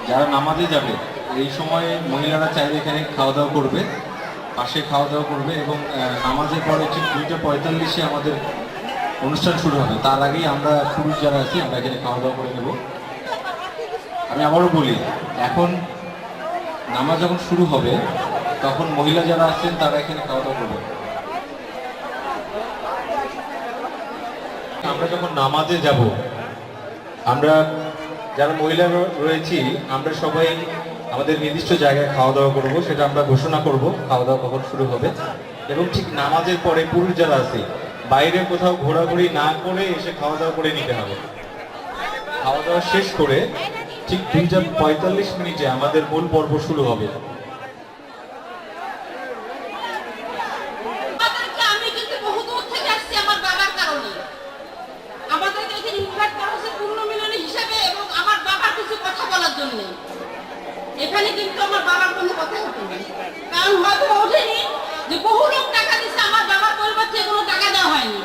যারা নামাজে যাবে এই সময়ে মহিলারা চাইলে এখানে খাওয়া দাওয়া করবে, পাশে খাওয়া দাওয়া করবে এবং নামাজের পরে ঠিক 2:45-এ আমাদের অনুষ্ঠান শুরু হবে। তার আগেই আমরা পুরুষ যারা আছি আমরা এখানে খাওয়া দাওয়া করে নেব। আমি আবারও বলি, এখন নামাজ যখন শুরু হবে তখন মহিলা যারা আছেন তারা এখানে খাওয়া দাওয়া করবে। আমরা যখন নামাজে যাব, আমরা যারা মহিলা রয়েছি আমরা সবাই আমাদের নির্দিষ্ট জায়গায় খাওয়া দাওয়া করব, সেটা আমরা ঘোষণা করব খাওয়া দাওয়া কখন শুরু হবে। এবং ঠিক নামাজের পরে পুরুষ যারা আছে বাইরে কোথাও ঘোরাঘুরি না করে এসে খাওয়া দাওয়া করে নিতে হবে। খাওয়া দাওয়া শেষ করে ঠিক 2:45 আমাদের মূল পর্ব শুরু হবে। এখানে কিন্তু আমার বাবার কোনো কথা হয়নি, কারণ হয়তো ওঠেনি যে বহু লোক টাকা দিচ্ছে, আমার বাবার পরিবার থেকে কোনো টাকা দেওয়া হয়নি।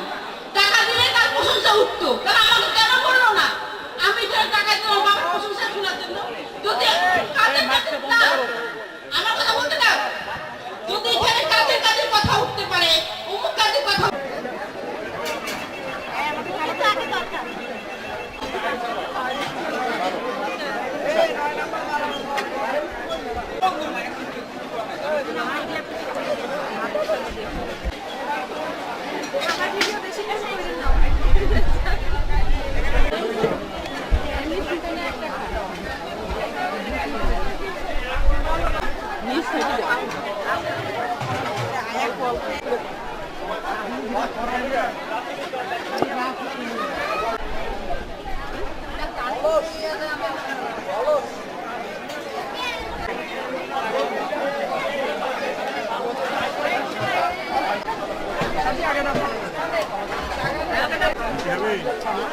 টাকা দিলে তার প্রশংসা উঠতো, কারণ আমাকে কেন করলো না? আমি তো টাকা দিই আমার বাবার প্রশংসা শোনার জন্য। যদি কাজের আমার কথা বলতে না, যদি এখানে কাজের কথা উঠতে পারে, অমুক কাজের কথা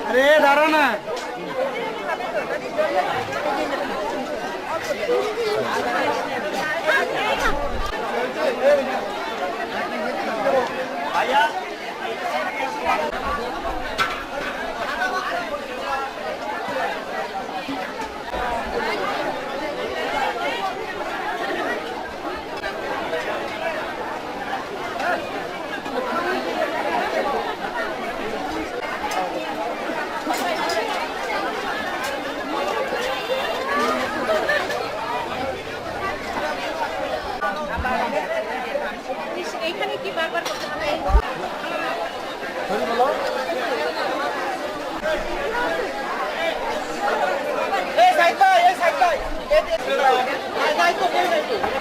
अरे दारा ना भैया এইখানে কি বারবার করতে হবে? A side by a side by a side को